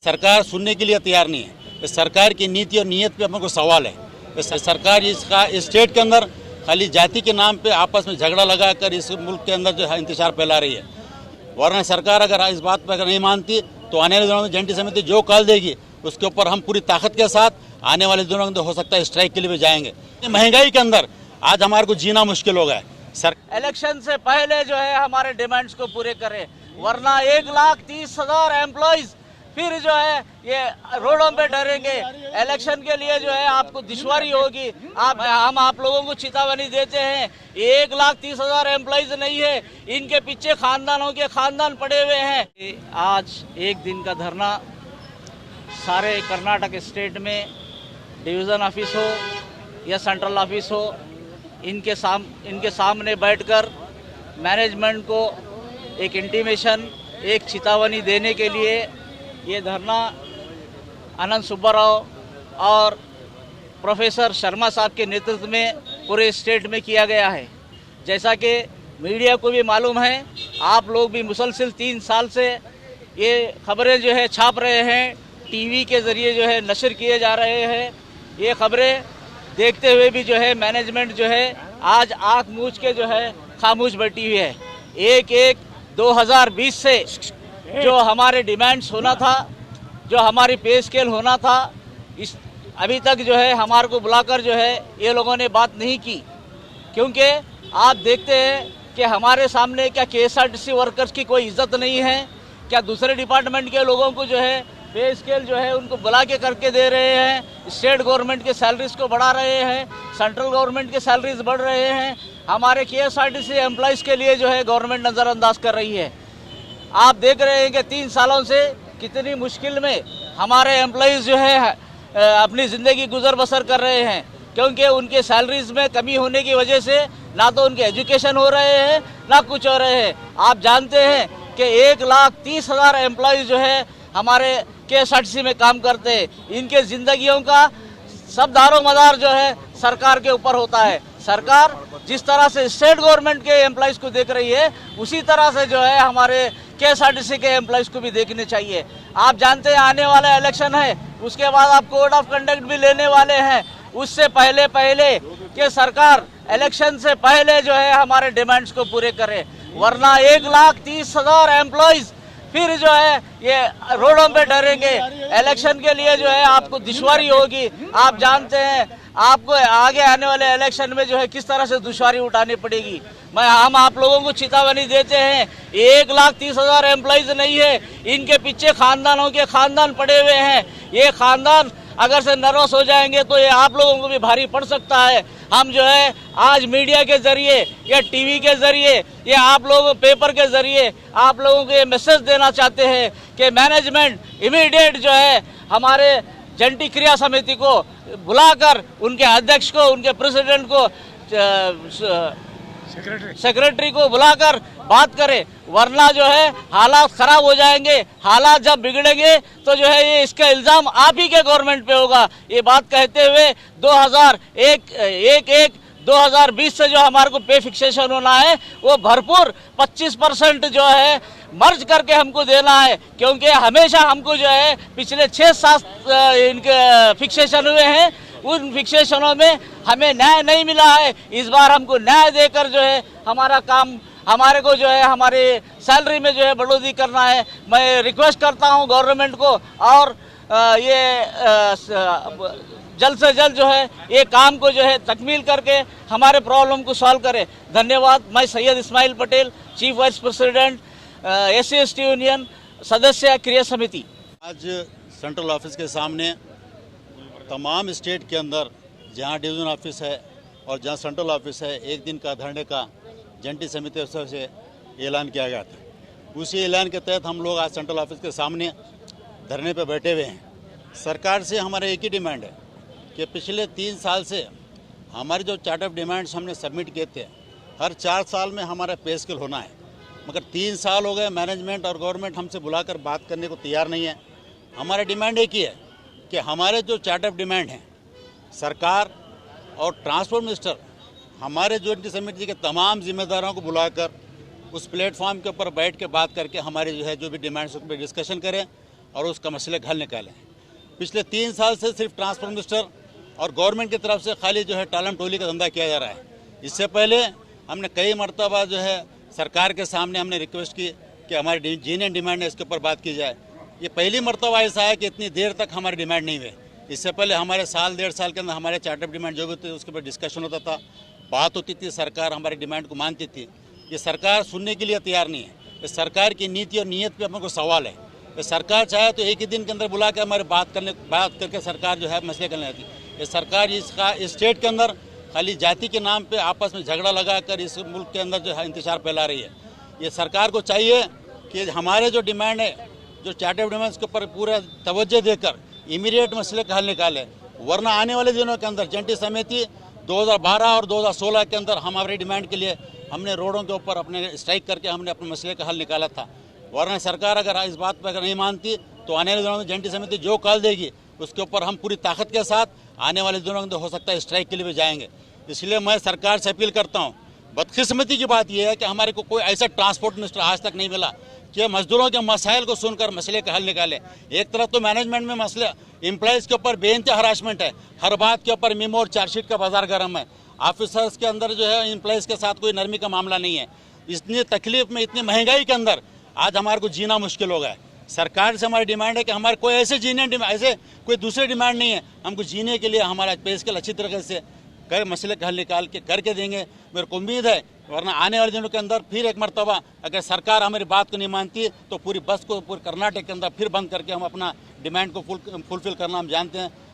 सरकार सुनने के लिए तैयार नहीं है। इस सरकार की नीति और नीयत पे अपने को सवाल है। इस सरकार इसका स्टेट के अंदर खाली जाति के नाम पे आपस में झगड़ा लगाकर इस मुल्क के अंदर जो है इंतशार फैला रही है। वरना सरकार अगर इस बात पर अगर नहीं मानती तो आने वाले दिनों में जनता समिति जो कॉल देगी उसके ऊपर हम पूरी ताकत के साथ आने वाले दिनों में हो सकता है स्ट्राइक के लिए भी जाएंगे। महंगाई के अंदर आज हमारे को जीना मुश्किल हो गया है। इलेक्शन से पहले जो है हमारे डिमांड्स को पूरे करें, वरना 1,30,000 एम्प्लॉइज फिर जो है ये रोडों पे डरेंगे। इलेक्शन के लिए जो है आपको दुश्वारी होगी। हम आप लोगों को चेतावनी देते हैं, 1,30,000 एम्प्लॉइज नहीं है, इनके पीछे खानदानों के खानदान पड़े हुए हैं। आज एक दिन का धरना सारे कर्नाटक स्टेट में डिवीज़न ऑफिस हो या सेंट्रल ऑफिस हो, इनके सामने बैठकर मैनेजमेंट को एक इंटीमेशन, एक चेतावनी देने के लिए ये धरना अनंत सुब्बाराव और प्रोफेसर शर्मा साहब के नेतृत्व में पूरे स्टेट में किया गया है। जैसा कि मीडिया को भी मालूम है, आप लोग भी मुसलसल 3 साल से ये खबरें जो है छाप रहे हैं, टीवी के ज़रिए जो है नशर किए जा रहे हैं। ये खबरें देखते हुए भी जो है मैनेजमेंट जो है आज आँख मूंछ के जो है खामोश बैठी हुई है। 1/1/2020 से जो हमारे डिमांड्स होना था, जो हमारी पे स्केल होना था, इस अभी तक जो है हमारे को बुलाकर जो है ये लोगों ने बात नहीं की। क्योंकि आप देखते हैं कि हमारे सामने क्या KSRTC वर्कर्स की कोई इज्जत नहीं है, क्या दूसरे डिपार्टमेंट के लोगों को जो है पे स्केल जो है उनको बुला के करके दे रहे हैं। स्टेट गवर्नमेंट के सैलरीज को बढ़ा रहे हैं, सेंट्रल गवर्नमेंट के सैलरीज बढ़ रहे हैं। हमारे KSRTC एम्प्लॉइज़ के लिए जो है गवर्नमेंट नज़रअंदाज कर रही है। आप देख रहे हैं कि 3 सालों से कितनी मुश्किल में हमारे एम्प्लॉइज़ जो है अपनी ज़िंदगी गुजर बसर कर रहे हैं, क्योंकि उनके सैलरीज में कमी होने की वजह से ना तो उनके एजुकेशन हो रहे हैं ना कुछ हो रहे हैं। आप जानते हैं कि 1,30,000 एम्प्लॉइज़ जो है हमारे KSRTC में काम करते हैं। इनके ज़िंदगियों का सब दारो मदार जो है सरकार के ऊपर होता है। सरकार जिस तरह से स्टेट गवर्नमेंट के एम्प्लॉइज़ को देख रही है, उसी तरह से जो है हमारे KSRTC के एम्प्लॉइज़ को भी देखने चाहिए। आप जानते हैं आने वाला इलेक्शन है, उसके बाद आप कोड ऑफ कंडक्ट भी लेने वाले हैं। उससे पहले कि सरकार इलेक्शन से पहले जो है हमारे डिमांड्स को पूरे करे, वरना 1,30,000 एम्प्लॉइज़ फिर जो है ये रोडों पे डरेंगे। इलेक्शन के लिए जो है आपको दुश्वारी होगी। आप जानते हैं आपको आगे आने वाले इलेक्शन में जो है किस तरह से दुश्वारी उठानी पड़ेगी। हम आप लोगों को चेतावनी देते हैं, 1,30,000 एम्प्लॉइज नहीं है, इनके पीछे खानदानों के खानदान पड़े हुए हैं। ये खानदान अगर से नर्वस हो जाएंगे तो ये आप लोगों को भी भारी पड़ सकता है। हम जो है आज मीडिया के ज़रिए या टीवी के ज़रिए या आप लोग पेपर के ज़रिए आप लोगों को ये मैसेज देना चाहते हैं कि मैनेजमेंट इमीडिएट जो है हमारे जंटी क्रिया समिति को बुलाकर उनके अध्यक्ष को, उनके प्रेसिडेंट को, सेक्रेटरी को बुलाकर बात करें, वरना जो है हालात खराब हो जाएंगे। हालात जब बिगड़ेंगे तो जो है ये इसका इल्ज़ाम आप ही के गवर्नमेंट पे होगा। ये बात कहते हुए 2020 से जो हमारे को पे फिक्सेशन होना है वो भरपूर 25% जो है मर्ज करके हमको देना है, क्योंकि हमेशा हमको जो है पिछले 6-7 इनके फिक्सेशन हुए हैं, उन फिक्सेशनों में हमें न्याय नहीं मिला है। इस बार हमको न्याय देकर जो है हमारा काम, हमारे को जो है हमारे सैलरी में जो है बढ़ोतरी करना है। मैं रिक्वेस्ट करता हूं गवर्नमेंट को और जल्द से जल्द जो है ये काम को जो है तकमील करके हमारे प्रॉब्लम को सॉल्व करे। धन्यवाद। मैं Syed Ismail Patel, chief vice president SC/ST union, सदस्य क्रिया समिति। आज सेंट्रल ऑफिस के सामने तमाम स्टेट के अंदर जहां डिवीज़न ऑफिस है और जहां सेंट्रल ऑफिस है, एक दिन का धरने का जंटी समिति तरफ से ऐलान किया गया था। उसी ऐलान के तहत हम लोग आज सेंट्रल ऑफिस के सामने धरने पर बैठे हुए हैं। सरकार से हमारा एक ही डिमांड है कि पिछले 3 साल से हमारे जो चार्ट ऑफ डिमांड्स हमने सबमिट किए थे, हर 4 साल में हमारा पे स्केल होना है, मगर 3 साल हो गए मैनेजमेंट और गवर्नमेंट हमसे बुलाकर बात करने को तैयार नहीं है। हमारा डिमांड एक ही है कि हमारे जो चार्ट ऑफ डिमांड हैं, सरकार और ट्रांसपोर्ट मिनिस्टर हमारे जो समिति के तमाम जिम्मेदारों को बुलाकर उस प्लेटफॉर्म के ऊपर बैठ के बात करके हमारे जो है जो भी डिमांड्स उस पर डिस्कशन करें और उसका मसले का हल निकालें। पिछले 3 साल से सिर्फ ट्रांसपोर्ट मिनिस्टर और गवर्नमेंट की तरफ से खाली जो है टालम टोली का धंधा किया जा रहा है। इससे पहले हमने कई मरतबा जो है सरकार के सामने हमने रिक्वेस्ट की कि हमारी जीनियन डिमांड है इसके ऊपर बात की जाए। ये पहली मरतबा ऐसा है कि इतनी देर तक हमारी डिमांड नहीं हुई। इससे पहले हमारे साल 1.5 साल के अंदर हमारे चार्टर डिमांड जो भी थे उसके ऊपर डिस्कशन होता था, बात होती थी, सरकार हमारी डिमांड को मानती थी। ये सरकार सुनने के लिए तैयार नहीं है। ये सरकार की नीति और नीयत पे हमको सवाल है। ये सरकार चाहे तो एक ही दिन के अंदर बुला के हमारे बात करके सरकार जो है मसले करने आती है। ये सरकार इसका इस स्टेट के अंदर खाली जाति के नाम पे आपस में झगड़ा लगाकर इस मुल्क के अंदर जो है इंतजार फैला रही है। ये सरकार को चाहिए कि हमारे जो डिमांड है, जो चार्टर डिमांड्स के ऊपर पूरा तवज्जो देकर इमीडिएट मसले का हल निकाले, वरना आने वाले दिनों के अंदर जंटी समिति 2012 और 2016 के अंदर हमारी डिमांड के लिए हमने रोडों के ऊपर अपने स्ट्राइक करके हमने अपने मसले का हल निकाला था। वरना सरकार अगर इस बात पर अगर नहीं मानती तो आने वाले दिनों में जंटी समिति जो कॉल देगी उसके ऊपर हम पूरी ताकत के साथ आने वाले दिनों में हो सकता है स्ट्राइक के लिए भी जाएंगे। इसलिए मैं सरकार से अपील करता हूँ। बदकिस्मती की बात यह है कि हमारे को कोई ऐसा ट्रांसपोर्ट मिनिस्टर आज तक नहीं मिला कि मजदूरों के मसाइल को सुनकर मसले का हल निकाले। एक तरफ तो मैनेजमेंट में मसले, एम्प्लॉयज़ के ऊपर बेइंतहा हरासमेंट है, हर बात के ऊपर मेमो और चार्जशीट का बाजार गर्म है। ऑफिसर्स के अंदर जो है एम्प्लॉयज़ के साथ कोई नरमी का मामला नहीं है। इतनी तकलीफ में, इतनी महंगाई के अंदर आज हमारे को जीना मुश्किल हो गया है। सरकार से हमारी डिमांड है कि हमारे कोई ऐसे ऐसे कोई दूसरे डिमांड नहीं है। हमको जीने के लिए हमारा पे स्केल अच्छी तरीके से कर मसले का हल निकाल के करके देंगे, मेरे को उम्मीद है। वरना आने वाले दिनों के अंदर फिर एक मरतबा अगर सरकार हमारी बात को नहीं मानती तो पूरी बस को पूरे कर्नाटक के अंदर फिर बंद करके हम अपना डिमांड को फुलफिल करना हम जानते हैं।